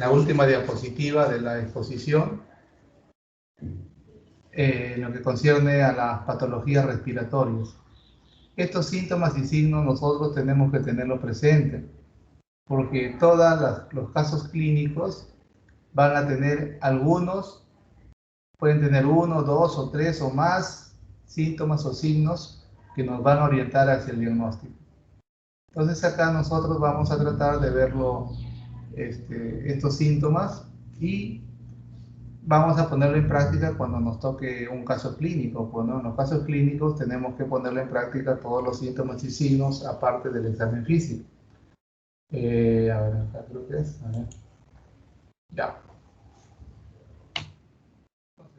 la última diapositiva de la exposición, en lo que concierne a las patologías respiratorias. Estos síntomas y signos nosotros tenemos que tenerlos presentes, porque todos los casos clínicos van a tener algunos, pueden tener 1, 2 o 3 o más síntomas o signos que nos van a orientar hacia el diagnóstico. Entonces acá nosotros vamos a tratar de verlo, estos síntomas, y vamos a ponerlo en práctica cuando nos toque un caso clínico. Bueno, en los casos clínicos tenemos que ponerlo en práctica todos los síntomas y signos aparte del examen físico. A ver, acá creo que es. A ver. Ya.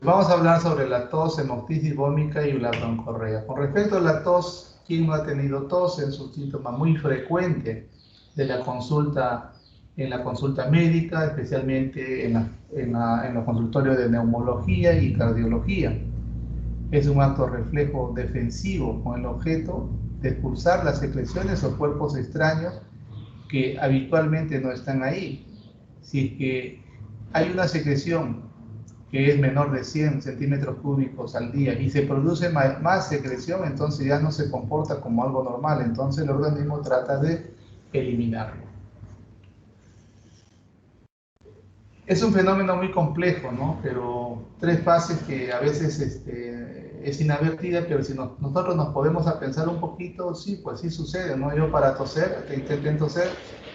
Vamos a hablar sobre la tos, hemoptisis vómica y la broncorrea. Con respecto a la tos, ¿quién no ha tenido tos? Es un síntoma muy frecuente de la consulta, en la consulta médica, especialmente en los consultorios de neumología y cardiología. Es un acto reflejo defensivo con el objeto de expulsar las secreciones o cuerpos extraños que habitualmente no están ahí. Si es que hay una secreción que es menor de 100 centímetros cúbicos al día y se produce más secreción, entonces ya no se comporta como algo normal, entonces el organismo trata de eliminarlo. Es un fenómeno muy complejo, ¿no? Pero 3 fases que a veces es inadvertida, pero si nosotros nos podemos a pensar un poquito, sí, pues sí sucede, ¿no? Yo para toser, que intenten toser,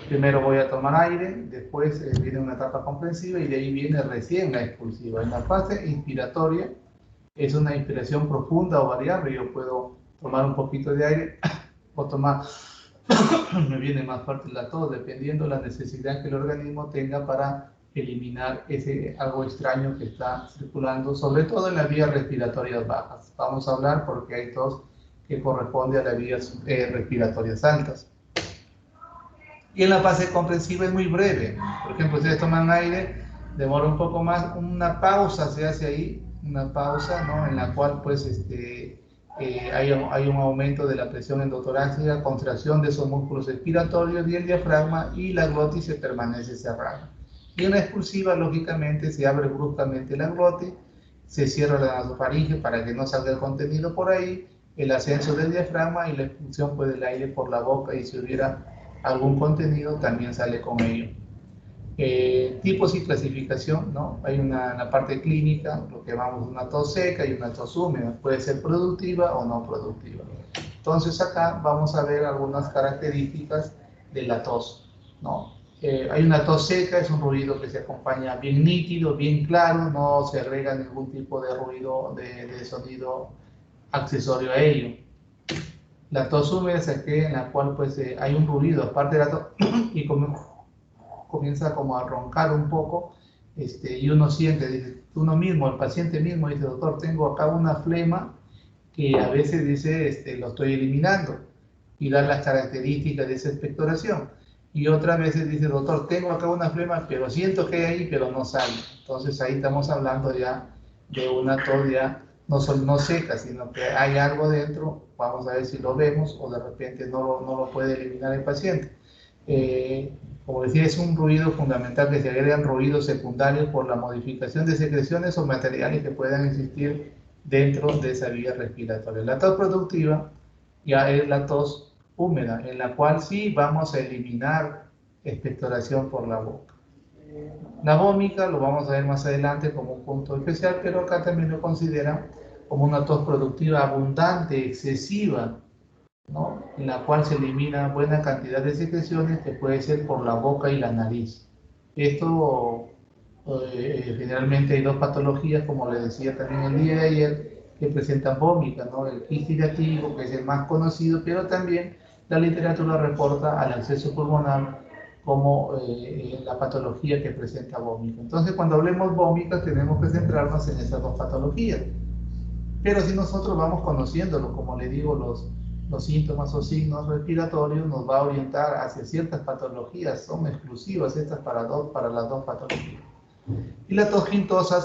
primero voy a tomar aire, después viene una etapa comprensiva y de ahí viene recién la expulsiva. En la fase inspiratoria es una inspiración profunda o variable, yo puedo tomar un poquito de aire o tomar, me viene más fuerte la tos, dependiendo de la necesidad que el organismo tenga para eliminar algo extraño que está circulando, sobre todo en las vías respiratorias bajas. Vamos a hablar porque hay tos que corresponde a las vías respiratorias altas. Y en la fase comprensiva es muy breve. Por ejemplo, si ustedes toman aire, demora un poco más, una pausa se hace ahí, una pausa, ¿no? En la cual pues hay un aumento de la presión endotorácica, contracción de esos músculos expiratorios y el diafragma, y la glotis se permanece cerrada. Y en la expulsiva, lógicamente, se abre bruscamente la glotis, se cierra la nasofaringe para que no salga el contenido por ahí, el ascenso del diafragma y la expulsión pues, del aire por la boca, y si hubiera algún contenido también sale con ello. Tipos y clasificación, ¿no? Hay en la parte clínica, lo que llamamos una tos seca y una tos húmeda, puede ser productiva o no productiva. Entonces acá vamos a ver algunas características de la tos, ¿no? Hay una tos seca, es un ruido que se acompaña bien nítido, bien claro, no se agrega ningún tipo de ruido, de sonido accesorio a ello. La tos húmeda es aquella en la cual pues hay un ruido aparte de la tos y comienza como a roncar un poco, y uno siente, dice, uno mismo, el paciente mismo dice, doctor, tengo acá una flema que a veces dice, lo estoy eliminando, y da las características de esa expectoración. Y otras veces dice, doctor, tengo acá una flema, pero siento que hay ahí, pero no sale. Entonces ahí estamos hablando ya de una tos ya no seca, sino que hay algo dentro, vamos a ver si lo vemos, o de repente no lo puede eliminar el paciente. Como decía, es un ruido fundamental que se agregan ruidos secundarios por la modificación de secreciones o materiales que puedan existir dentro de esa vía respiratoria. La tos productiva ya es la tos húmeda, en la cual sí vamos a eliminar expectoración por la boca. La vómica lo vamos a ver más adelante como un punto especial, pero acá también lo consideran como una tos productiva abundante, excesiva, ¿no? En la cual se elimina buena cantidad de secreciones que puede ser por la boca y la nariz. Esto generalmente hay 2 patologías, como les decía también el día de ayer, que presentan vómica, ¿no? El gistirativo, que es el más conocido, pero también la literatura reporta al acceso pulmonar como la patología que presenta vómica. Entonces, cuando hablemos vómica, tenemos que centrarnos en esas 2 patologías. Pero si nosotros vamos conociéndolo, como le digo, los síntomas o signos respiratorios, nos va a orientar hacia ciertas patologías, son exclusivas estas para las 2 patologías. Y la tos gintosa,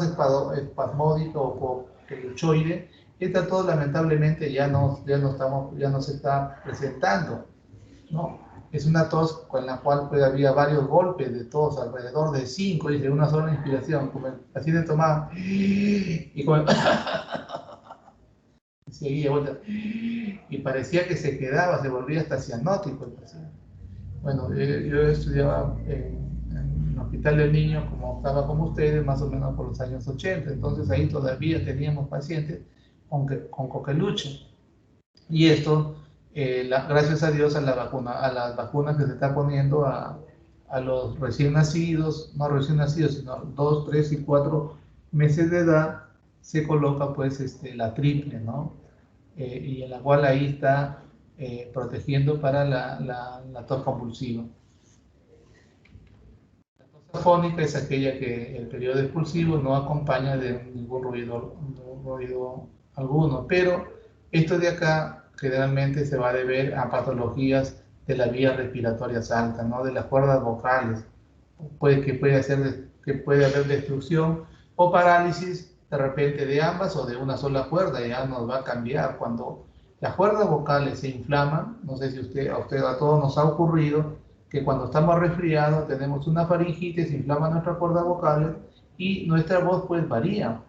espasmódica o peluchoide, esta tos lamentablemente ya no se está presentando, ¿no? Es una tos con la cual pues, había varios golpes de tos, alrededor de 5, dice, una sola inspiración, como así de tomar, y como, seguía vuelta, y parecía que se quedaba, se volvía hasta cianótico el paciente. Bueno, yo estudiaba en un hospital de niños, como estaba como ustedes, más o menos por los años 80, entonces ahí todavía teníamos pacientes con coqueluche. Y esto, gracias a Dios, a las vacunas que se está poniendo a los recién nacidos, no recién nacidos, sino 2, 3 y 4 meses de edad, se coloca pues la triple, ¿no? Y en la cual ahí está protegiendo para la tos convulsiva. La tos afónica es aquella que el periodo expulsivo no acompaña de ningún ruido alguno, pero esto de acá generalmente se va a deber a patologías de las vías respiratorias altas, ¿no? De las cuerdas vocales. Que puede haber destrucción o parálisis de repente de ambas o de una sola cuerda, ya nos va a cambiar. Cuando las cuerdas vocales se inflaman, no sé si a todos nos ha ocurrido que cuando estamos resfriados tenemos una faringitis, se inflama nuestra cuerda vocal y nuestra voz pues varía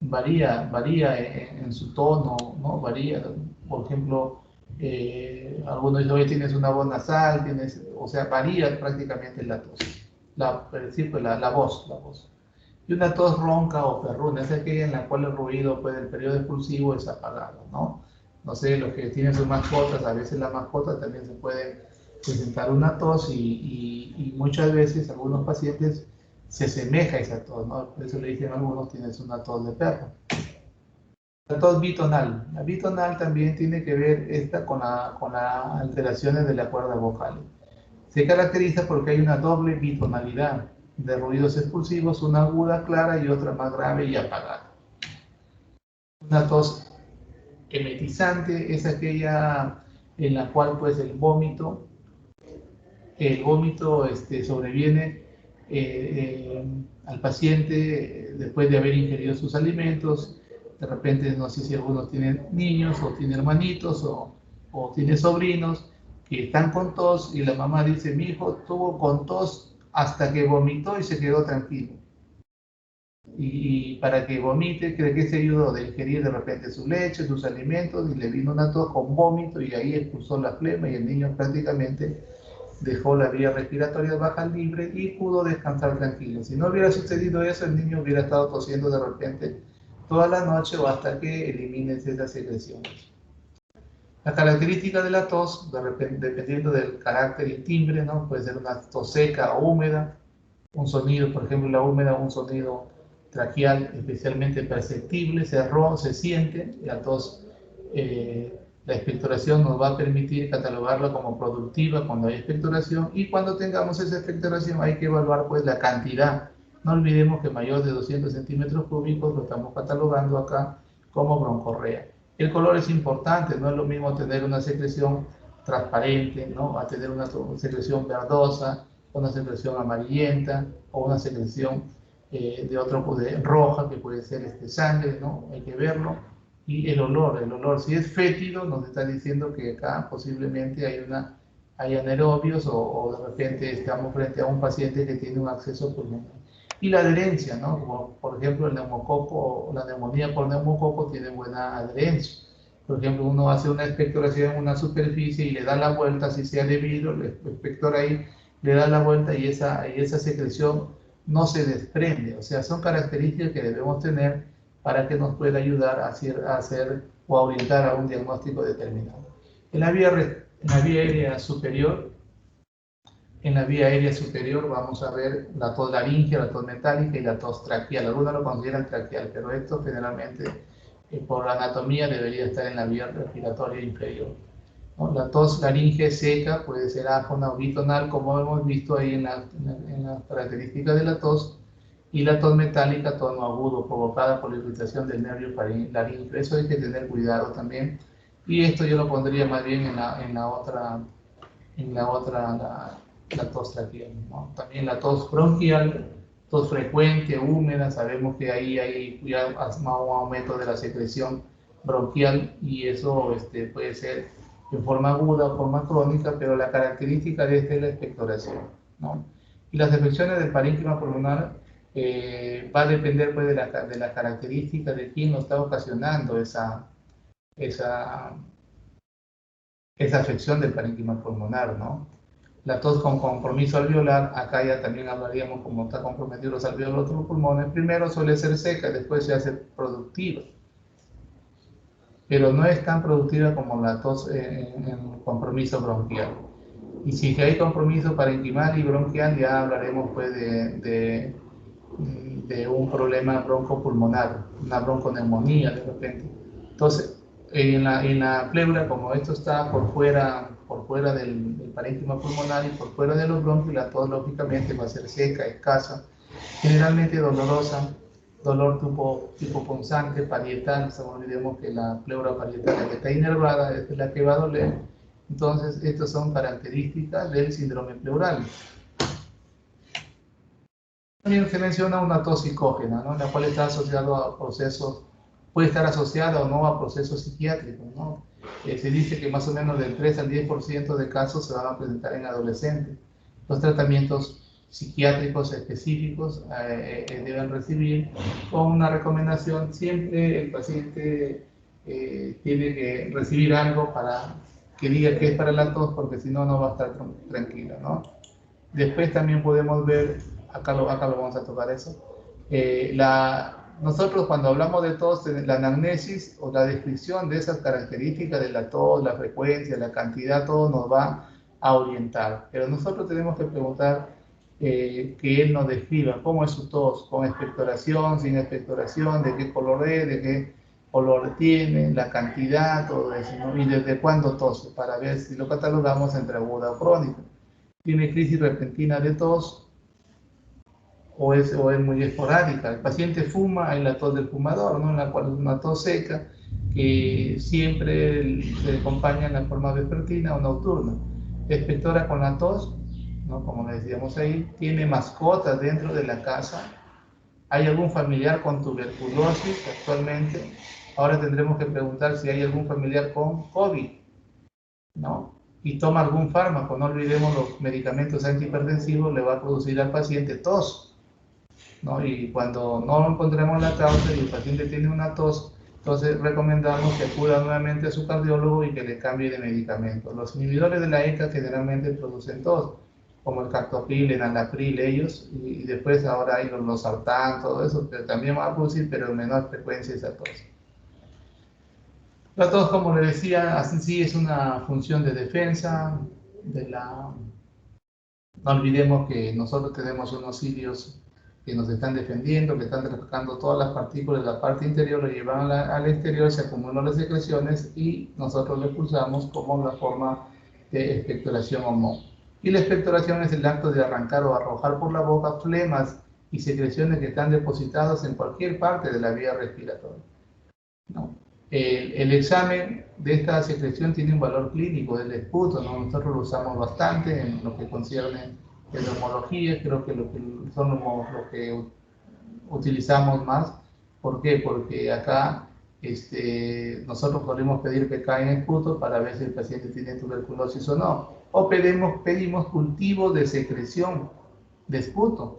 en su tono, ¿no? Varía, por ejemplo, algunos dicen, oye, tienes una voz nasal, o sea, varía prácticamente la tos, la voz. Y una tos ronca o perruna es aquella en la cual el ruido pues, del periodo expulsivo es apagado, ¿no? No sé, los que tienen sus mascotas, a veces las mascotas también se pueden presentar una tos y muchas veces algunos pacientes se asemeja a esa tos, ¿no? Por eso le dicen a algunos, tienes una tos de perro. La tos bitonal. La bitonal también tiene que ver esta con las alteraciones de la cuerda vocal. Se caracteriza porque hay una doble bitonalidad de ruidos expulsivos, una aguda clara y otra más grave y apagada. Una tos emetizante es aquella en la cual pues el vómito sobreviene al paciente después de haber ingerido sus alimentos. De repente, no sé si algunos tienen niños o tienen hermanitos o tienen sobrinos que están con tos y la mamá dice, mi hijo tuvo con tos hasta que vomitó y se quedó tranquilo. Y para que vomite, cree que se ayudó de ingerir de repente su leche, sus alimentos, y le vino una tos con vómito y ahí expulsó la flema y el niño prácticamente dejó la vía respiratoria baja libre y pudo descansar tranquilo. Si no hubiera sucedido eso, el niño hubiera estado tosiendo de repente toda la noche o hasta que elimines esas secreciones. La característica de la tos, de repente, dependiendo del carácter y timbre, ¿no? Puede ser una tos seca o húmeda, un sonido, por ejemplo, la húmeda, un sonido traqueal especialmente perceptible, se siente, la tos, la expectoración nos va a permitir catalogarla como productiva cuando hay expectoración y cuando tengamos esa expectoración hay que evaluar pues la cantidad. No olvidemos que mayor de 200 centímetros cúbicos lo estamos catalogando acá como broncorrea. El color es importante, no es lo mismo tener una secreción transparente, ¿no? A tener una secreción verdosa, una secreción amarillenta o una secreción de otro de roja que puede ser sangre, ¿no? Hay que verlo. Y el olor, si es fétido, nos está diciendo que acá posiblemente hay anaerobios o de repente estamos frente a un paciente que tiene un acceso pulmonar. Y la adherencia, ¿no? Como por ejemplo el neumococo, la neumonía por neumococo tiene buena adherencia. Por ejemplo, uno hace una expectoración en una superficie y le da la vuelta, si sea de vidrio, le expectora ahí, le da la vuelta y esa secreción no se desprende. O sea, son características que debemos tener para que nos pueda ayudar a hacer o a orientar a un diagnóstico determinado. En la vía aérea superior, vamos a ver la tos laríngea, la tos metálica y la tos traqueal. Algunos lo consideran traqueal, pero esto generalmente por la anatomía debería estar en la vía respiratoria inferior, ¿no? La tos laríngea seca puede ser áfona o bitonal, como hemos visto ahí en las características de la tos, y la tos metálica, tono agudo, provocada por la irritación del nervio laríngeo. Eso hay que tener cuidado también. Y esto yo lo pondría más bien en la otra, la tos traqueal, ¿no? También la tos bronquial, tos frecuente, húmeda, sabemos que ahí hay un aumento de la secreción bronquial y eso puede ser en forma aguda o forma crónica, pero la característica de esta es la expectoración, ¿no? Y las afecciones del parénquima pulmonar va a depender pues, de la característica de quién lo está ocasionando esa, esa afección del parénquima pulmonar, ¿no? La tos con compromiso alveolar, acá ya también hablaríamos cómo está comprometido los alveolos de los pulmones. Primero suele ser seca, después se hace productiva, pero no es tan productiva como la tos en compromiso bronquial. Y si hay compromiso parenquimal y bronquial, ya hablaremos pues de un problema broncopulmonar, una bronconeumonía de repente. Entonces, en la pleura, como esto está por fuera del parénquima pulmonar y por fuera de los bronquios, la tos lógicamente va a ser seca, escasa, generalmente dolorosa, dolor tipo punzante, parietal. No olvidemos que la pleura parietal, la que está inervada, es la que va a doler. Entonces, estas son características del síndrome pleural. También se menciona una tos psicógena, ¿no? La cual está asociada a procesos, puede estar asociada o no a procesos psiquiátricos, ¿no? Se dice que más o menos del 3 al 10% de casos se van a presentar en adolescentes. Los tratamientos psiquiátricos específicos deben recibir con una recomendación. Siempre el paciente tiene que recibir algo para que diga que es para la tos, porque si no, no va a estar tranquilo, ¿no? Después también podemos ver, acá lo vamos a tocar eso, nosotros cuando hablamos de tos, la anamnesis o la descripción de esas características de la tos, la frecuencia, la cantidad, todo nos va a orientar. Pero nosotros tenemos que preguntar que él nos describa cómo es su tos, con expectoración, sin expectoración, de qué color es, de qué color tiene, la cantidad, todo eso, ¿no? Y desde cuándo tose, para ver si lo catalogamos entre aguda o crónica. Tiene crisis repentina de tos o es muy esporádica. El paciente fuma, hay la tos del fumador, ¿no? En la cual es una tos seca que siempre se acompaña en la forma vespertina o nocturna. Expectora con la tos, ¿no? Como le decíamos ahí, tiene mascotas dentro de la casa. ¿Hay algún familiar con tuberculosis actualmente? Ahora tendremos que preguntar si hay algún familiar con COVID, ¿no? Y toma algún fármaco. No olvidemos, los medicamentos antihipertensivos le va a producir al paciente tos, ¿no? Y cuando no encontremos la causa y el paciente tiene una tos, entonces recomendamos que acuda nuevamente a su cardiólogo y que le cambie de medicamento. Los inhibidores de la ECA generalmente producen tos, como el captopril, el enalapril, ellos, y después ahora hay los losartán, todo eso, pero también va a producir, pero en menor frecuencia esa tos. La tos, como le decía, así sí es una función de defensa. No olvidemos que nosotros tenemos unos cilios que nos están defendiendo, que están reflejando todas las partículas de la parte interior, lo llevan al exterior, se acumulan las secreciones y nosotros lo expulsamos como la forma de expectoración o no. Y la expectoración es el acto de arrancar o arrojar por la boca flemas y secreciones que están depositadas en cualquier parte de la vía respiratoria, ¿no? El examen de esta secreción tiene un valor clínico del esputo, ¿no? Nosotros lo usamos bastante en lo que concierne en neumología, creo que son lo que utilizamos más. ¿Por qué? Porque acá nosotros podemos pedir PK en esputo para ver si el paciente tiene tuberculosis o no. O pedimos cultivo de secreción de esputo,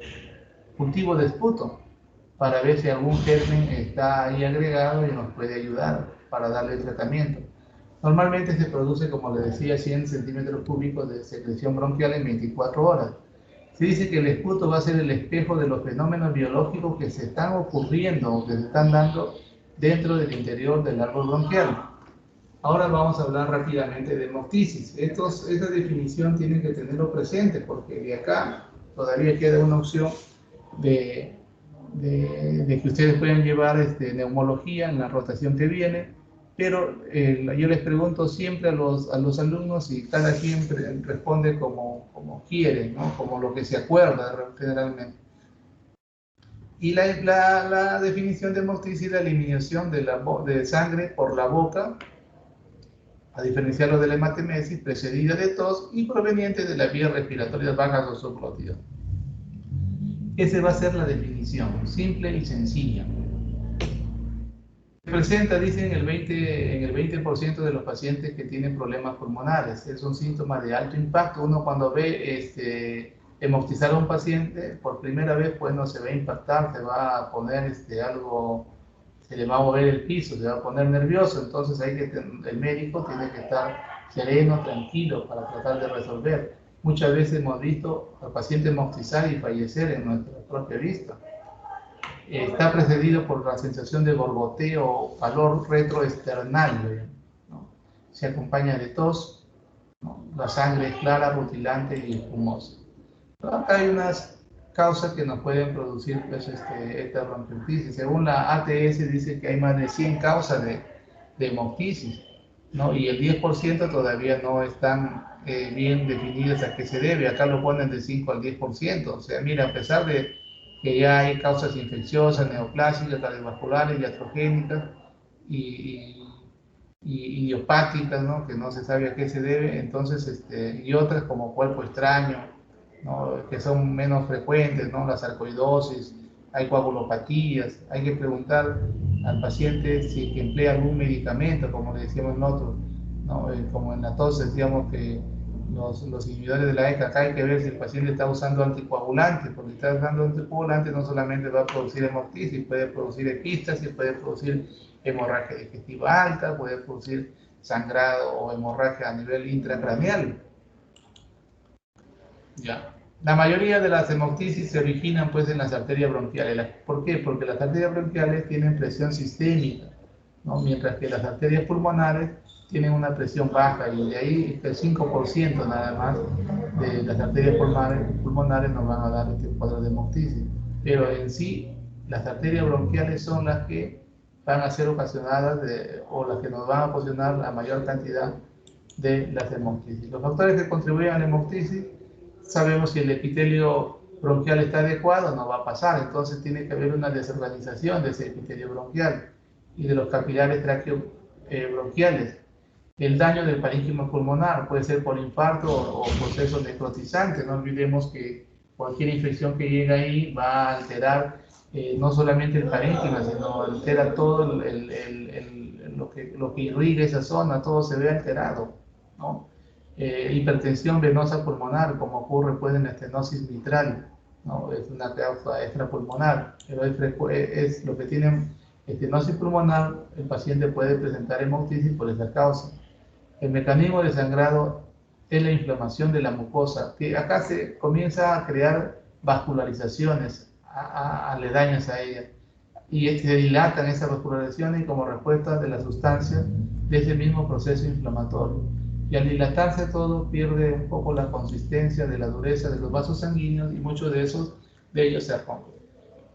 cultivo de esputo, para ver si algún germen está ahí agregado y nos puede ayudar para darle el tratamiento. Normalmente se produce, como les decía, 100 centímetros cúbicos de secreción bronquial en 24 horas. Se dice que el esputo va a ser el espejo de los fenómenos biológicos que se están ocurriendo o que se están dando dentro del interior del árbol bronquial. Ahora vamos a hablar rápidamente de hemoptisis. Esta definición tienen que tenerlo presente porque de acá todavía queda una opción de que ustedes puedan llevar neumología en la rotación que viene, pero yo les pregunto siempre a los alumnos y cada quien responde como quiere, ¿no? Como lo que se acuerda generalmente. Y la definición de hemoptisis es la eliminación de sangre por la boca, a diferenciarlo de la hematemesis, precedida de tos y proveniente de las vías respiratorias bajas o subglótidas. Esa va a ser la definición, simple y sencilla. presenta, dicen, en el 20% de los pacientes que tienen problemas pulmonares. Es un síntoma de alto impacto. Uno cuando ve hemoptizar a un paciente por primera vez, pues no se va a impactar, se va a poner algo, se le va a mover el piso, se va a poner nervioso. Entonces el médico tiene que estar sereno, tranquilo para tratar de resolver. Muchas veces hemos visto al paciente hemoptizar y fallecer en nuestra propia vista. Está precedido por la sensación de borboteo o calor retroesternal, ¿no? Se acompaña de tos, ¿no? La sangre es clara, rutilante y espumosa. Pero acá hay unas causas que nos pueden producir pues, esta bronquiolitis. Según la ATS dice que hay más de 100 causas de hemoptisis, ¿no? Y el 10% todavía no están bien definidas a qué se debe. Acá lo ponen de 5 al 10%. O sea, mira, a pesar de que ya hay causas infecciosas, neoplásicas, cardiovasculares, iatrogénicas y, idiopáticas, ¿no? Que no se sabe a qué se debe, entonces, y otras como cuerpo extraño, ¿no? Que son menos frecuentes, ¿no? La sarcoidosis, hay coagulopatías, hay que preguntar al paciente si que emplea algún medicamento, como le decíamos nosotros, ¿no? Como en la tos decíamos que los inhibidores de la ECA, acá hay que ver si el paciente está usando anticoagulantes, porque si está usando anticoagulantes no solamente va a producir hemoptisis, puede producir epistasis, puede producir hemorragia digestiva alta, puede producir sangrado o hemorragia a nivel intracraneal. Ya. La mayoría de las hemoptisis se originan pues en las arterias bronquiales. ¿Por qué? Porque las arterias bronquiales tienen presión sistémica, ¿no? Mientras que las arterias pulmonares tienen una presión baja y de ahí el 5% nada más de las arterias pulmonares nos van a dar este cuadro de hemoptisis. Pero en sí, las arterias bronquiales son las que van a ser ocasionadas o las que nos van a ocasionar la mayor cantidad de las hemoptisis. Los factores que contribuyen a la hemoptisis, sabemos si el epitelio bronquial está adecuado, no va a pasar, entonces tiene que haber una desorganización de ese epitelio bronquial y de los capilares traqueobronquiales. El daño del parénquima pulmonar puede ser por infarto o proceso necrotizante. No olvidemos que cualquier infección que llegue ahí va a alterar no solamente el parénquima, sino altera todo lo que irriga esa zona, todo se ve alterado, ¿no? Hipertensión venosa pulmonar, como ocurre pues, en la estenosis mitral, ¿no? Es una causa extrapulmonar, pero es lo que tienen estenosis pulmonar, el paciente puede presentar hemoptisis por esa causa. El mecanismo de sangrado es la inflamación de la mucosa, que acá se comienza a crear vascularizaciones aledañas a ella, y se dilatan esas vascularizaciones como respuesta de la sustancia de ese mismo proceso inflamatorio. Y al dilatarse todo pierde un poco la consistencia de la dureza de los vasos sanguíneos y muchos de ellos se rompen.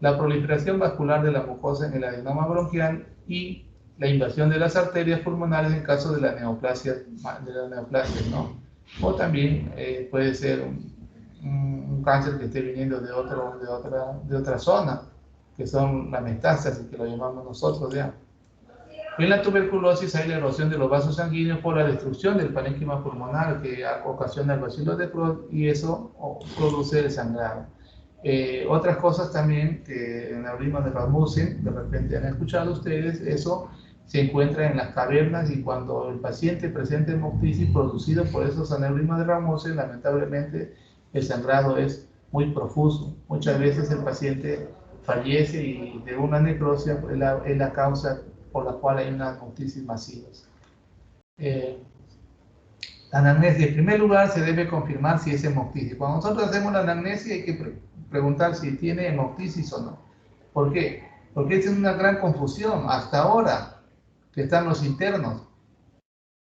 La proliferación vascular de la mucosa en el adenoma bronquial y la invasión de las arterias pulmonares en caso de la neoplasia, ¿no? O también puede ser un cáncer que esté viniendo de otra zona, que son la metástasis, que lo llamamos nosotros ya. En la tuberculosis hay la erosión de los vasos sanguíneos por la destrucción del parénquima pulmonar que ocasiona el bacilo de Crohn y eso produce el sangrado. Otras cosas también que en el aneurisma de Rasmussen, de repente han escuchado ustedes, eso se encuentra en las cavernas y cuando el paciente presenta hemoptisis producido por esos aneurismas de Rasmussen, lamentablemente el sangrado es muy profuso. Muchas veces el paciente fallece y de una necrosia es la causa por la cual hay unas hemoptisis masivas. La anamnesia, en primer lugar, se debe confirmar si es hemoptisis. Cuando nosotros hacemos la anamnesia hay que preguntar si tiene hemoptisis o no. ¿Por qué? Porque esa es una gran confusión. Hasta ahora que están los internos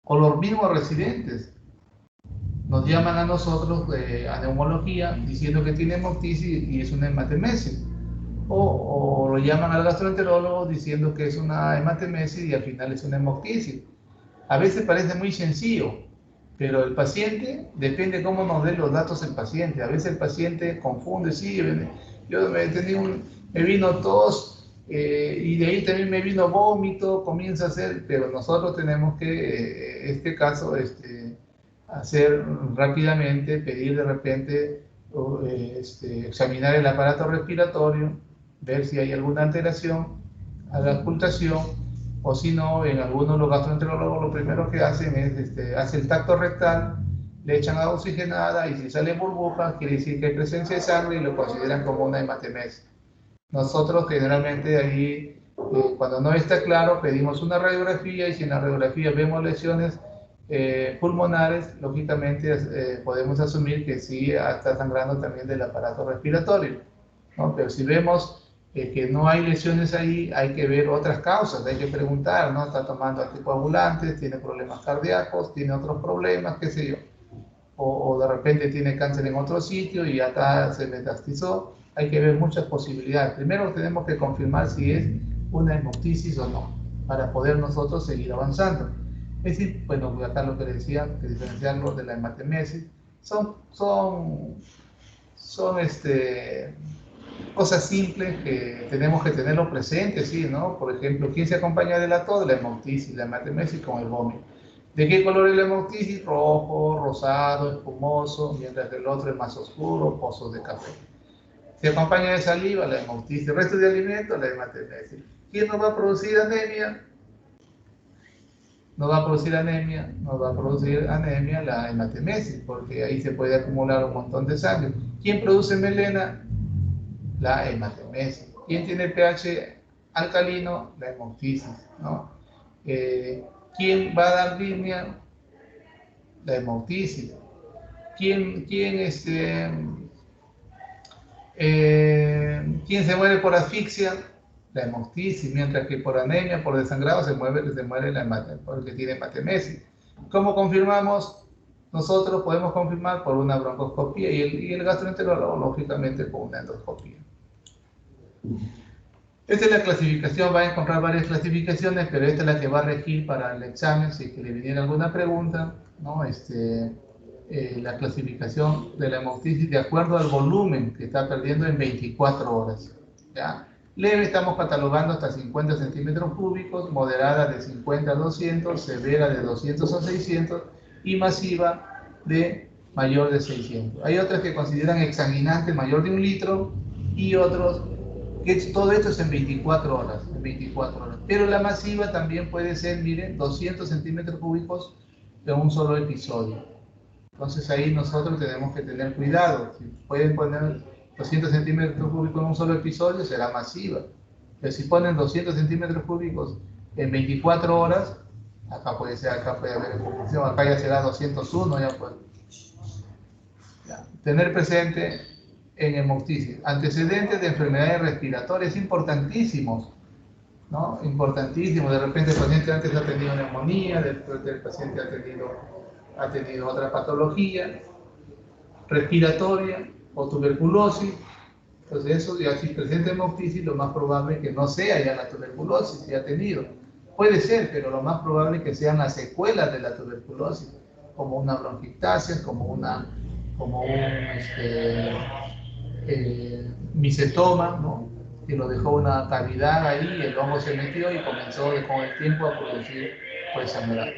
o los mismos residentes nos llaman a nosotros a neumología diciendo que tiene hemoptisis y es una hematemesis. O lo llaman al gastroenterólogo diciendo que es una hematemesis y al final es una hemoptisis. A veces parece muy sencillo, pero el paciente, depende cómo nos den los datos el paciente. A veces el paciente confunde, sí, yo me vino tos y de ahí también me vino vómito, comienza a hacer, pero nosotros tenemos que, este caso, hacer rápidamente, pedir de repente, examinar el aparato respiratorio, ver si hay alguna alteración a la ocultación O si no, en algunos los gastroenterólogos lo primero que hacen es hace el tacto rectal, le echan agua oxigenada y si sale burbuja, quiere decir que hay presencia de sangre y lo consideran como una hematemesis. Nosotros generalmente ahí, cuando no está claro, pedimos una radiografía y si en la radiografía vemos lesiones pulmonares, lógicamente podemos asumir que sí está sangrando también del aparato respiratorio, ¿no? Pero si vemos que no hay lesiones ahí, hay que ver otras causas, hay que preguntar, ¿no? Está tomando anticoagulantes, tiene problemas cardíacos, tiene otros problemas, qué sé yo. O de repente tiene cáncer en otro sitio y acá se metastizó. Hay que ver muchas posibilidades. Primero tenemos que confirmar si es una hemoptisis o no, para poder nosotros seguir avanzando. Es decir, bueno, acá lo que le decía, que diferenciarlo de la hematemesis, son cosas simples que tenemos que tenerlo presente, sí, ¿no? Por ejemplo, ¿quién se acompaña de la tos? La hemoptisis, la hematemesis con el vómito. ¿De qué color es la hemoptisis? Rojo, rosado, espumoso, mientras que el otro es más oscuro, pozos de café. Se acompaña de saliva, la hemoptisis. El resto de alimentos, la hematemesis. ¿Quién nos va a producir anemia? No va a producir anemia, no va a producir anemia la hematemesis, porque ahí se puede acumular un montón de sangre. ¿Quién produce melena? La hematemesis. ¿Quién tiene pH alcalino? La hemoptisis, ¿no? ¿Quién va a dar línea? La hemoptisis. ¿Quién se muere por asfixia? La hemoptisis, mientras que por anemia, por desangrado, se muere la hematemesis, porque tiene hematemesis. ¿Cómo confirmamos? Nosotros podemos confirmar por una broncoscopía y el gastroenterólogo, lógicamente, por una endoscopía. Esta es la clasificación, va a encontrar varias clasificaciones, pero esta es la que va a regir para el examen, si es que le viniera alguna pregunta, ¿no? La clasificación de la hemoptisis de acuerdo al volumen que está perdiendo en 24 horas, ¿ya? Leve estamos catalogando hasta 50 centímetros cúbicos, moderada de 50 a 200, severa de 200 a 600 y masiva de mayor de 600. Hay otras que consideran exsanguinante mayor de 1 litro y otros que todo esto es en 24 horas, Pero la masiva también puede ser, miren, 200 centímetros cúbicos de un solo episodio. Entonces ahí nosotros tenemos que tener cuidado. Si pueden poner 200 centímetros cúbicos en un solo episodio, será masiva. Pero si ponen 200 centímetros cúbicos en 24 horas, acá puede haber confusión, acá ya será 201, ya puede. Ya. Tener presente en hemoptisis antecedentes de enfermedades respiratorias importantísimos, ¿no? Importantísimo. De repente el paciente antes ha tenido neumonía, después el paciente ha tenido otra patología respiratoria o tuberculosis. Entonces eso, ya si presenta hemoptisis, lo más probable es que no sea ya la tuberculosis que ha tenido. Puede ser, pero lo más probable es que sean las secuelas de la tuberculosis, como una bronquiectasia, como un micetoma, ¿no? Que lo dejó una cavidad ahí, el hongo se metió y comenzó con el tiempo a producir pues sangrado,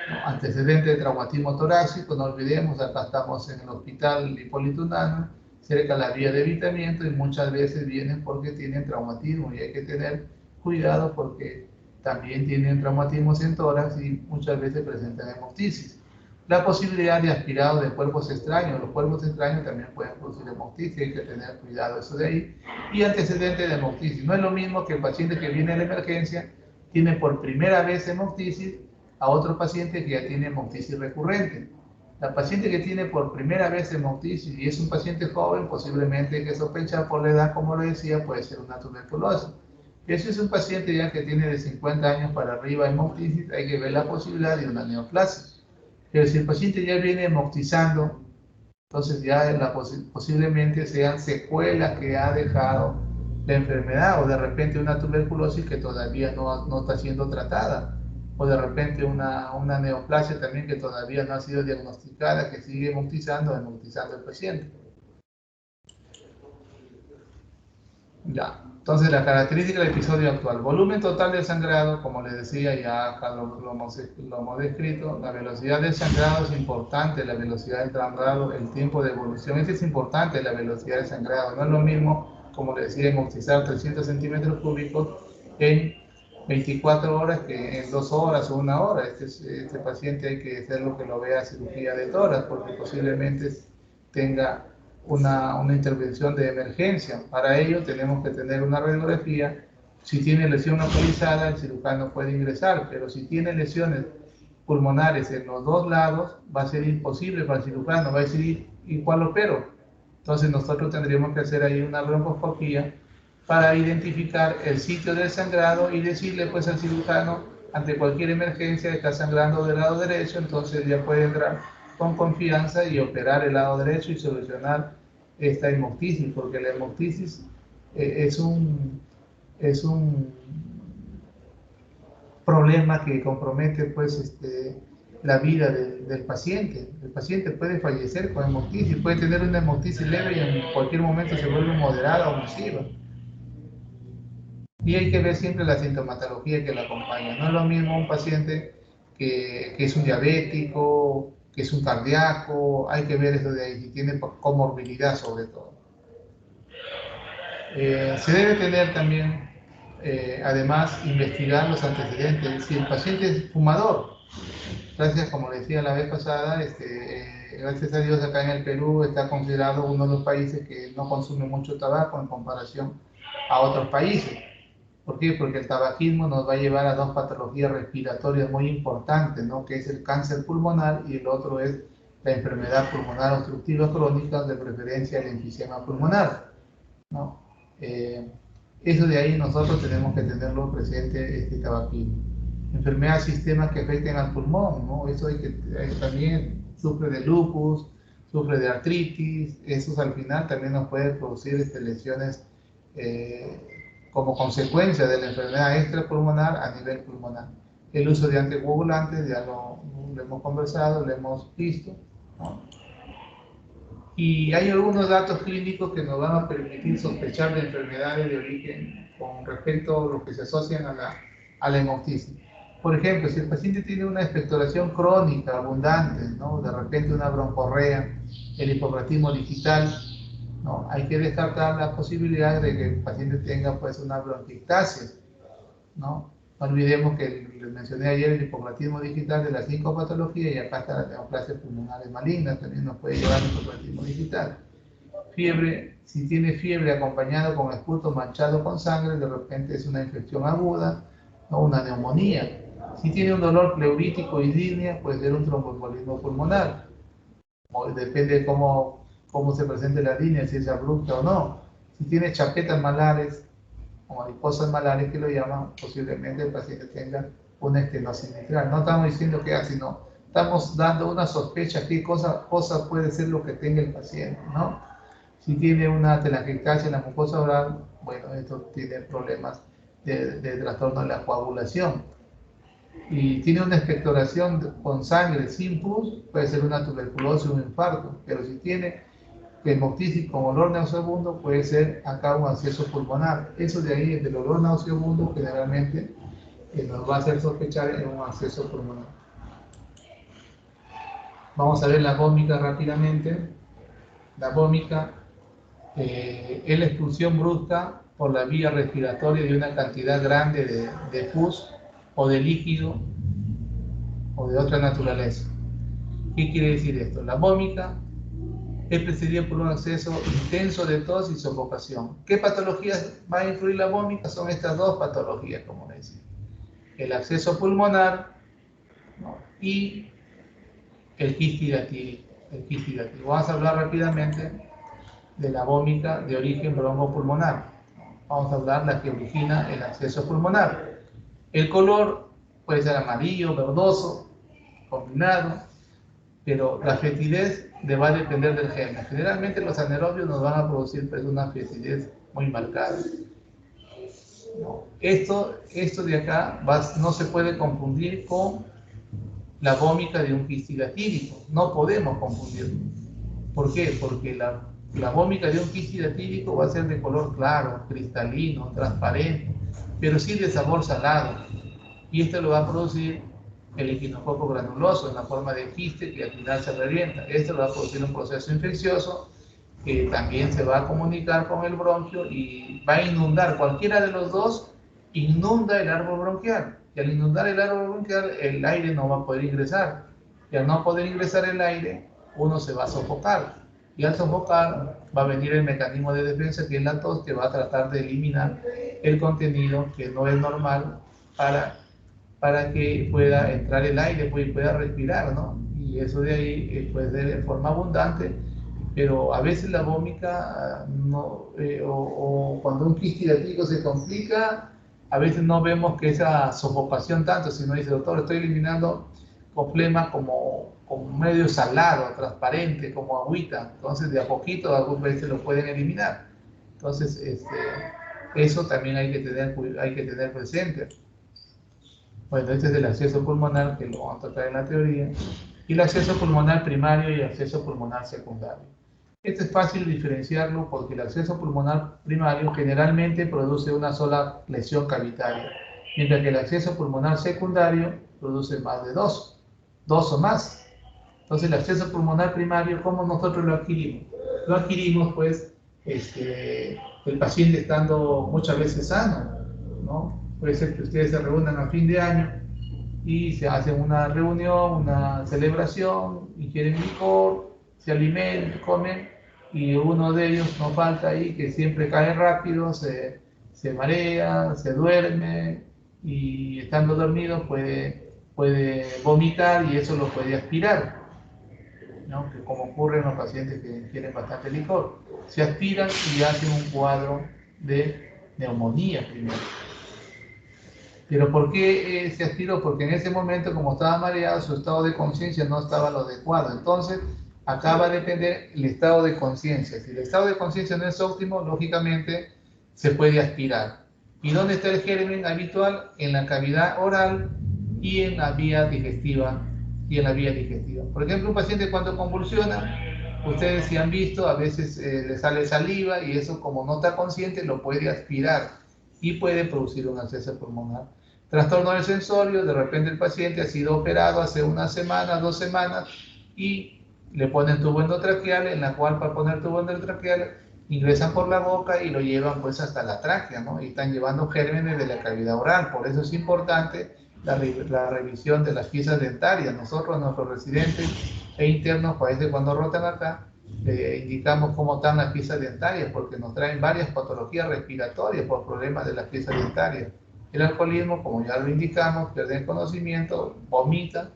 ¿no? Antecedente de traumatismo torácico, no olvidemos, acá estamos en el hospital Hipólito Unanue, cerca de la vía de evitamiento y muchas veces vienen porque tienen traumatismo y hay que tener cuidado porque también tienen traumatismos en tórax y muchas veces presentan hemoptisis. La posibilidad de aspirado de cuerpos extraños, los cuerpos extraños también pueden producir hemoptisis, hay que tener cuidado eso de ahí. Y antecedentes de hemoptisis, no es lo mismo que el paciente que viene a la emergencia tiene por primera vez hemoptisis a otro paciente que ya tiene hemoptisis recurrente. La paciente que tiene por primera vez hemoptisis y es un paciente joven, posiblemente que sospecha por la edad, como le decía, puede ser una tuberculosis. Y si es un paciente ya que tiene de 50 años para arriba hemoptisis, hay que ver la posibilidad de una neoplasia. Pero si el paciente ya viene hemoptizando, entonces ya posiblemente sean secuelas que ha dejado la enfermedad o de repente una tuberculosis que todavía no está siendo tratada o de repente una neoplasia también que todavía no ha sido diagnosticada, que sigue hemoptizando el paciente. Ya, entonces la característica del episodio actual, volumen total del sangrado, como les decía, ya acá lo hemos descrito, la velocidad del sangrado es importante, la velocidad del sangrado, el tiempo de evolución, es importante la velocidad del sangrado, no es lo mismo, como les decía, hemoptizar 300 centímetros cúbicos en 24 horas que en 2 horas o 1 hora. Este paciente hay que hacerlo que lo vea cirugía de tórax, porque posiblemente tenga una intervención de emergencia. Para ello tenemos que tener una radiografía. Si tiene lesión localizada, el cirujano puede ingresar, pero si tiene lesiones pulmonares en los dos lados, va a ser imposible para el cirujano, va a decir, ¿y cuál opero? Entonces nosotros tendríamos que hacer ahí una broncoscopía para identificar el sitio del sangrado y decirle pues al cirujano, ante cualquier emergencia está sangrando del lado derecho, entonces ya puede entrar con confianza y operar el lado derecho y solucionar esta hemoptisis, porque la hemoptisis es un problema que compromete pues la vida del paciente. El paciente puede fallecer con hemoptisis, puede tener una hemoptisis leve y en cualquier momento se vuelve moderada o masiva. Y hay que ver siempre la sintomatología que la acompaña. No es lo mismo un paciente que es un diabético, que es un cardíaco, hay que ver eso de ahí, si tiene comorbilidad sobre todo. Se debe tener también, además, investigar los antecedentes. Si el paciente es fumador, gracias, como decía la vez pasada, gracias a Dios acá en el Perú está considerado uno de los países que no consume mucho tabaco en comparación a otros países. ¿Por qué? Porque el tabaquismo nos va a llevar a dos patologías respiratorias muy importantes, ¿no? Que es el cáncer pulmonar y el otro es la enfermedad pulmonar obstructiva crónica, de preferencia el enfisema pulmonar, ¿no? Eso de ahí nosotros tenemos que tenerlo presente, este tabaquismo. Enfermedades sistemas que afecten al pulmón, ¿no? Eso también sufre de lupus, sufre de artritis, eso al final también nos puede producir lesiones como consecuencia de la enfermedad extrapulmonar a nivel pulmonar. El uso de anticoagulantes, ya lo hemos conversado, lo hemos visto, ¿no? Y hay algunos datos clínicos que nos van a permitir sospechar de enfermedades de origen con respecto a lo que se asocian a la hemoptisis. Por ejemplo, si el paciente tiene una expectoración crónica, abundante, ¿no? De repente una broncorrea, el hipocratismo digital, ¿no? Hay que descartar la posibilidad de que el paciente tenga pues una bronquiectasis, ¿no? No olvidemos que les mencioné ayer el hipocratismo digital de las 5 patologías y acá está la neoplasias pulmonares malignas, también nos puede llevar al hipocratismo digital. Fiebre, si tiene fiebre acompañado con esputo manchado con sangre, de repente es una infección aguda, ¿no? Una neumonía. Si tiene un dolor pleurítico y disnea, puede ser un tromboembolismo pulmonar. O depende de cómo se presente la línea, si es abrupta o no. Si tiene chapetas malares, o mariposas malares que lo llaman, posiblemente el paciente tenga una estenosis mitral. No estamos diciendo que así, no. Estamos dando una sospecha qué cosa puede ser lo que tenga el paciente, ¿no? Si tiene una telangiectasia en la mucosa oral, bueno, esto tiene problemas de trastorno de la coagulación. Y tiene una expectoración con sangre sin pus, puede ser una tuberculosis o un infarto. Pero si tiene hemoptisis con olor nauseabundo, puede ser acá un absceso pulmonar. Eso de ahí, del olor nauseabundo, generalmente nos va a hacer sospechar en un absceso pulmonar. Vamos a ver la vómica rápidamente. La vómica es la expulsión brusca por la vía respiratoria de una cantidad grande de pus o de líquido o de otra naturaleza. ¿Qué quiere decir esto? La vómica es precedida por un acceso intenso de tos y sofocación. ¿Qué patologías va a influir la vómica? Son estas dos patologías, como decía. El acceso pulmonar, ¿no? Y el quiste hidatídico. Vamos a hablar rápidamente de la vómica de origen broncopulmonar. Vamos a hablar de la que origina el acceso pulmonar. El color puede ser amarillo, verdoso, combinado, pero la fetidez va a depender del germen. Generalmente los anaerobios nos van a producir pues, una fetidez muy marcada. ¿No? Esto de acá no se puede confundir con la vómica de un quiste hidatídico. No podemos confundirlo. ¿Por qué? Porque la vómica de un quiste hidatídico va a ser de color claro, cristalino, transparente, pero sí de sabor salado. Y esto lo va a producir el equinococo granuloso en la forma de quiste que al final se revienta. Esto va a producir un proceso infeccioso que también se va a comunicar con el bronquio y va a inundar cualquiera de los dos, inunda el árbol bronquial. Y al inundar el árbol bronquial, el aire no va a poder ingresar. Y al no poder ingresar el aire, uno se va a sofocar. Y al sofocar va a venir el mecanismo de defensa, que es la tos, que va a tratar de eliminar el contenido que no es normal para que pueda entrar el aire, pueda respirar, ¿no? Y eso de ahí puede ser de forma abundante, pero a veces la vómita, no, o cuando un quiste hidrático se complica, a veces no vemos que esa sofocación tanto, sino dice, doctor, estoy eliminando con flema como medio salado, transparente, como agüita, entonces de a poquito algunas veces lo pueden eliminar. Entonces, eso también hay que tener presente. Bueno, este es el acceso pulmonar, que lo vamos a tratar en la teoría, y el acceso pulmonar primario y el acceso pulmonar secundario. Este es fácil diferenciarlo porque el acceso pulmonar primario generalmente produce una sola lesión cavitaria, mientras que el acceso pulmonar secundario produce más de dos o más. Entonces, el acceso pulmonar primario, ¿cómo nosotros lo adquirimos? Lo adquirimos, pues, el paciente estando muchas veces sano, ¿no? Puede ser que ustedes se reúnan a fin de año y se hacen una reunión, una celebración, ingieren licor, se alimentan, comen, y uno de ellos no falta ahí que siempre cae rápido, se marea, se duerme, y estando dormido puede vomitar y eso lo puede aspirar, ¿no? Que como ocurre en los pacientes que ingieren bastante licor. Se aspiran y hacen un cuadro de neumonía primero. ¿Pero por qué se aspiró? Porque en ese momento, como estaba mareado, su estado de conciencia no estaba lo adecuado. Entonces, acá va a depender el estado de conciencia. Si el estado de conciencia no es óptimo, lógicamente se puede aspirar. ¿Y dónde está el germen habitual? En la cavidad oral y en la vía digestiva. Por ejemplo, un paciente cuando convulsiona, ustedes si han visto, a veces le sale saliva y eso, como no está consciente, lo puede aspirar y puede producir un acceso pulmonar. Trastorno del sensorio, de repente el paciente ha sido operado hace una semana, 2 semanas, y le ponen tubo endotraqueal, en la cual para poner tubo endotraqueal ingresan por la boca y lo llevan pues hasta la tráquea, ¿no? Y están llevando gérmenes de la cavidad oral. Por eso es importante la revisión de las piezas dentarias. Nosotros, nuestros residentes e internos, parece cuando rotan acá, indicamos cómo están las piezas dentarias, porque nos traen varias patologías respiratorias por problemas de las piezas dentarias. El alcoholismo, como ya lo indicamos, pierden conocimiento, vomitan,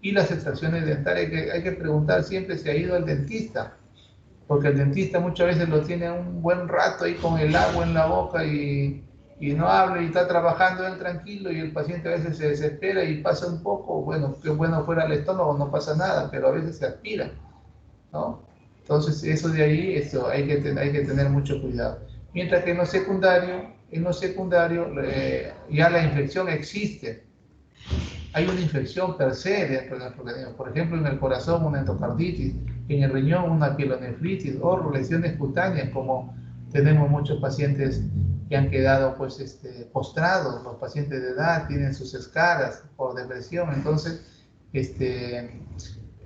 y las extracciones dentarias, que hay que preguntar siempre si ha ido al dentista, porque el dentista muchas veces lo tiene un buen rato ahí con el agua en la boca y no habla y está trabajando él tranquilo, y el paciente a veces se desespera y pasa un poco, bueno, qué bueno fuera el estómago, no pasa nada, pero a veces se aspira, ¿no? Entonces, eso de ahí, eso hay que tener mucho cuidado. Mientras que en lo secundario ya la infección existe. Hay una infección per se dentro de nuestro organismo. Por ejemplo, en el corazón una endocarditis, en el riñón una pielonefritis o lesiones cutáneas, como tenemos muchos pacientes que han quedado pues, postrados. Los pacientes de edad tienen sus escaras por depresión. Entonces,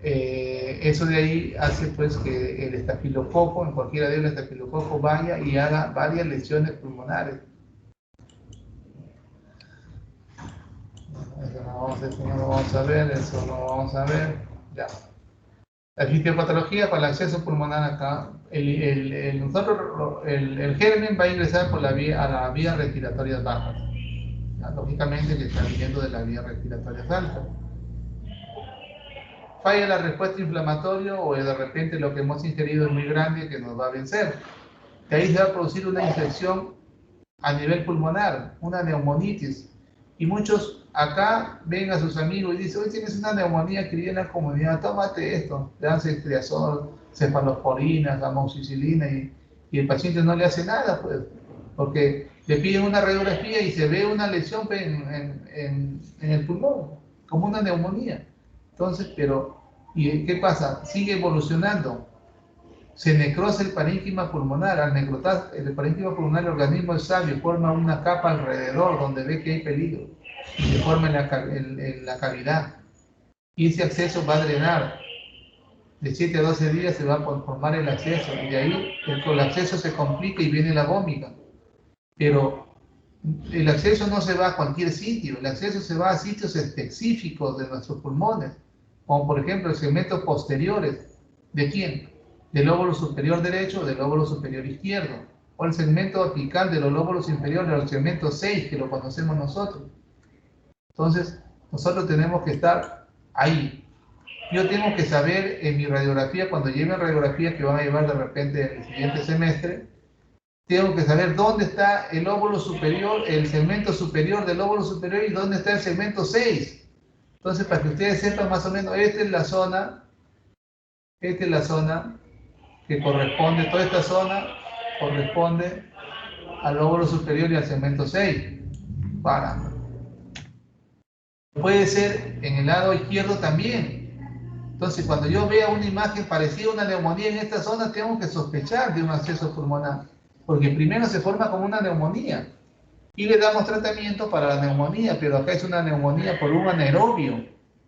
eso de ahí hace pues que el estafilococo, en cualquiera de ellos el estafilococo vaya y haga varias lesiones pulmonares. Eso no lo vamos a ver, eso no lo vamos a ver. Ya. La fisiopatología para el acceso pulmonar acá, el germen va a ingresar por a las vías respiratorias bajas. ¿Ya? Lógicamente que está viniendo de las vías respiratorias altas. Falla la respuesta inflamatoria, o de repente lo que hemos ingerido es muy grande que nos va a vencer. De ahí se va a producir una infección a nivel pulmonar, una neumonitis. Y muchos acá ven a sus amigos y dicen, hoy tienes una neumonía que viene en la comunidad, tómate esto. Le dan ceftriaxona, cefalosporina, amoxicilina, y el paciente no le hace nada, pues, porque le piden una radiografía y se ve una lesión en el pulmón, como una neumonía. Entonces, ¿y qué pasa? Sigue evolucionando. Se necrosa el parénquima pulmonar. Al necrotar el parénquima pulmonar, el organismo es sabio, forma una capa alrededor donde ve que hay peligro y se forma en la cavidad. Y ese acceso va a drenar. De 7 a 12 días se va a formar el acceso, y de ahí el acceso se complica y viene la vómita. Pero El acceso no se va a cualquier sitio, el acceso se va a sitios específicos de nuestros pulmones, como por ejemplo los segmentos posteriores. ¿De quién? Del lóbulo superior derecho o del lóbulo superior izquierdo, o el segmento apical de los lóbulos inferiores, el segmento 6, que lo conocemos nosotros. Entonces, nosotros tenemos que estar ahí. Yo tengo que saber en mi radiografía, cuando lleve radiografía que van a llevar de repente el siguiente semestre, tengo que saber dónde está el lóbulo superior, el segmento superior del lóbulo superior y dónde está el segmento 6. Entonces, para que ustedes sepan más o menos, esta es la zona que corresponde, toda esta zona corresponde al lóbulo superior y al segmento 6. Puede ser en el lado izquierdo también. Entonces, cuando yo vea una imagen parecida a una neumonía en esta zona, tengo que sospechar de un absceso pulmonar, porque primero se forma como una neumonía y le damos tratamiento para la neumonía, pero acá es una neumonía por un anaerobio.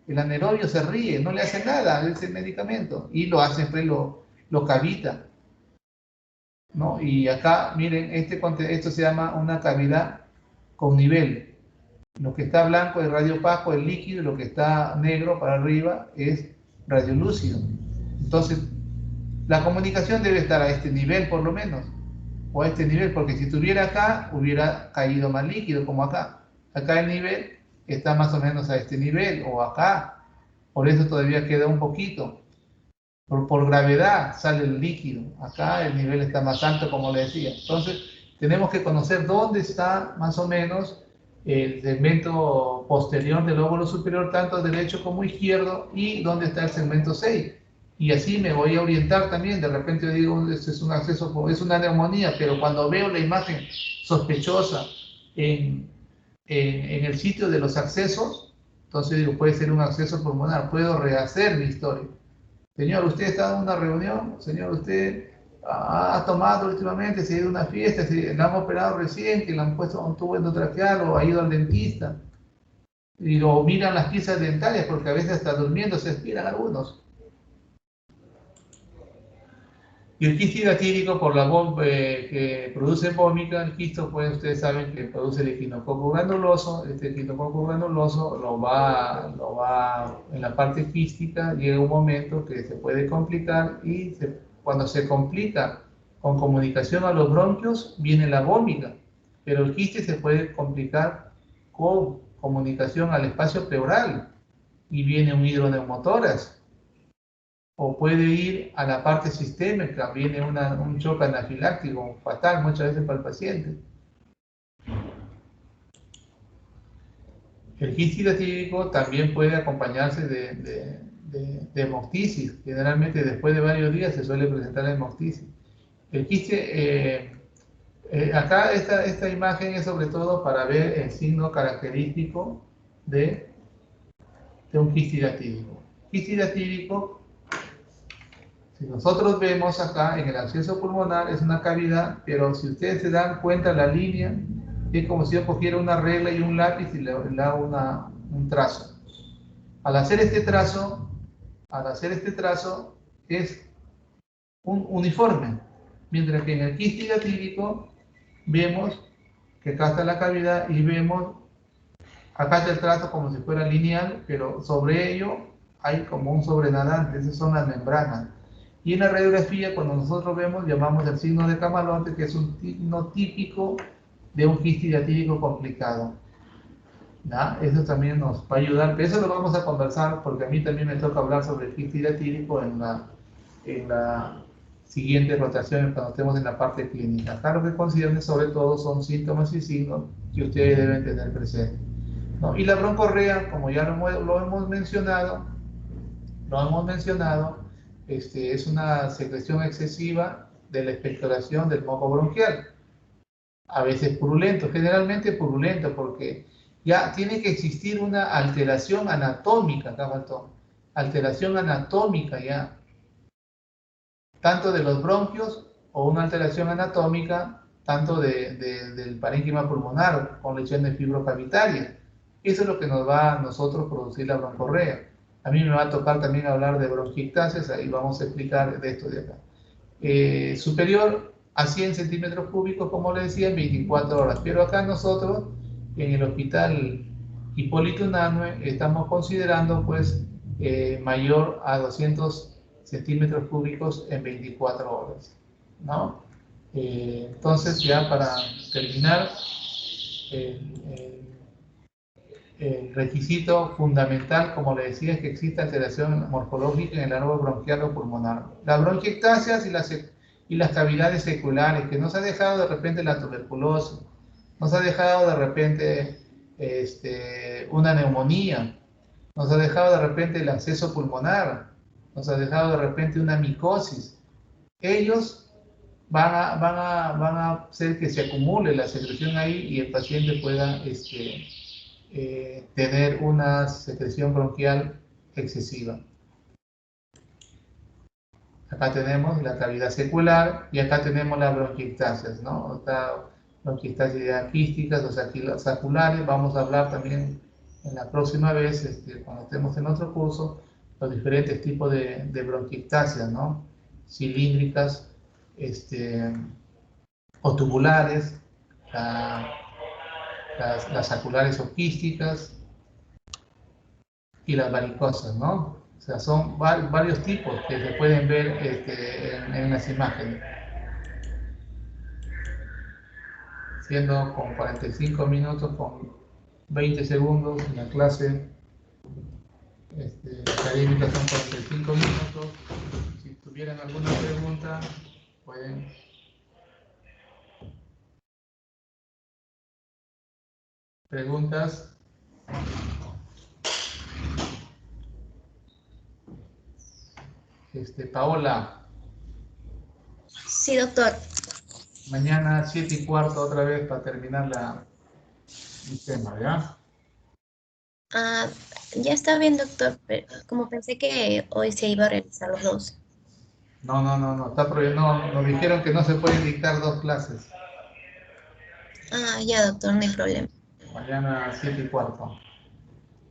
El anaerobio se ríe, no le hace nada, es el medicamento, y lo hace, pues lo cavita, ¿no? Y acá, miren, esto se llama una cavidad con nivel. Lo que está blanco es radiopaco, el líquido, y lo que está negro para arriba es radiolúcido. Entonces, la comunicación debe estar a este nivel por lo menos, o a este nivel, porque si estuviera acá, hubiera caído más líquido, como acá. Acá el nivel está más o menos a este nivel, o acá. Por eso todavía queda un poquito. Por gravedad sale el líquido. Acá el nivel está más alto, como le decía. Entonces, tenemos que conocer dónde está más o menos el segmento posterior del lóbulo superior, tanto derecho como izquierdo, y dónde está el segmento 6. Y así me voy a orientar también. De repente yo digo, este es un acceso, es una neumonía, pero cuando veo la imagen sospechosa en el sitio de los accesos, entonces digo, puede ser un acceso pulmonar, puedo rehacer mi historia. Señor, usted está en una reunión, señor, usted ha tomado últimamente, se ha ido a una fiesta, le han operado recién, que le han puesto un tubo endotraqueal o ha ido al dentista. Y lo miran las piezas dentarias, porque a veces hasta durmiendo se aspiran algunos. Y el quiste hidratídico, por la que produce vómita, el quisto, pues ustedes saben que produce el equinococo granuloso. Este equinococo granuloso lo va en la parte quística, llega un momento que se puede complicar y cuando se complica con comunicación a los bronquios, viene la vómita. Pero el quiste se puede complicar con comunicación al espacio pleural y viene un hidroneumotórax. O puede ir a la parte sistémica, viene un choque anafiláctico fatal muchas veces para el paciente. El quiste hidratídico también puede acompañarse de hemoptisis. Generalmente después de varios días se suele presentar la hemoptisis. El quiste, acá esta imagen es sobre todo para ver el signo característico de un quiste hidratídico. Quiste hidratídico, si nosotros vemos acá en el acceso pulmonar, es una cavidad, pero si ustedes se dan cuenta, la línea es como si yo cogiera una regla y un lápiz y le hago un trazo. Al hacer este trazo es un uniforme, mientras que en el quiste hidratídico vemos que acá está la cavidad y vemos, acá está el trazo como si fuera lineal, pero sobre ello hay como un sobrenadante, esas son las membranas. Y en la radiografía, cuando nosotros vemos, llamamos el signo de Camalote, que es un signo típico de un quiste hidratídico complicado. ¿Ya? Eso también nos va a ayudar, pero eso lo vamos a conversar, porque a mí también me toca hablar sobre el quiste hidratídico en la siguiente rotación, cuando estemos en la parte clínica. Acá lo que concierne sobre todo son síntomas y signos que ustedes deben tener presentes, ¿no? Y la broncorrea, como ya lo hemos mencionado, es una secreción excesiva de la expectoración del moco bronquial, a veces purulento, generalmente purulento, porque ya tiene que existir una alteración anatómica, acá faltó, alteración anatómica ya, tanto de los bronquios o una alteración anatómica tanto del parénquima pulmonar con lesiones fibrocavitarias. Eso es lo que nos va a nosotros producir la broncorrea. A mí me va a tocar también hablar de bronquiectasias, ahí vamos a explicar de esto de acá. Superior, a 100 centímetros cúbicos, como le decía, en 24 horas. Pero acá nosotros, en el hospital Hipólito Unanue, estamos considerando pues mayor a 200 centímetros cúbicos en 24 horas, ¿no? Entonces, ya para terminar, el, el- el requisito fundamental, como le decía, es que exista alteración morfológica en el árbol bronquial o pulmonar. Las bronquiectasias y las cavidades seculares, que nos ha dejado de repente la tuberculosis, nos ha dejado de repente una neumonía, nos ha dejado de repente el acceso pulmonar, nos ha dejado de repente una micosis. Ellos van a hacer que se acumule la secreción ahí y el paciente pueda tener una secreción bronquial excesiva. Acá tenemos la cavidad secular y acá tenemos las bronquiectasias, ¿no? Acá bronquiectasias quísticas o saculares. Vamos a hablar también en la próxima vez, cuando estemos en otro curso, los diferentes tipos de bronquiectasias, ¿no? Cilíndricas, o tubulares, las saculares o quísticas y las varicosas, ¿no? O sea, son varios tipos que se pueden ver en las imágenes. Siendo con 45 minutos, con 20 segundos en la clase académica son 45 minutos. Si tuvieran alguna pregunta, pueden... Preguntas. Paola. Sí, doctor. Mañana 7:15 otra vez para terminar el tema, ¿ya? Ah, ya está bien, doctor, pero como pensé que hoy se iba a realizar los dos. No, está prohibido. No, nos dijeron que no se pueden dictar dos clases. Ah, ya, doctor, no hay problema. Mañana 7:15.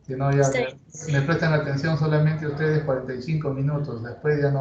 Si no, ya Está bien. me prestan atención solamente ustedes 45 minutos. Después ya no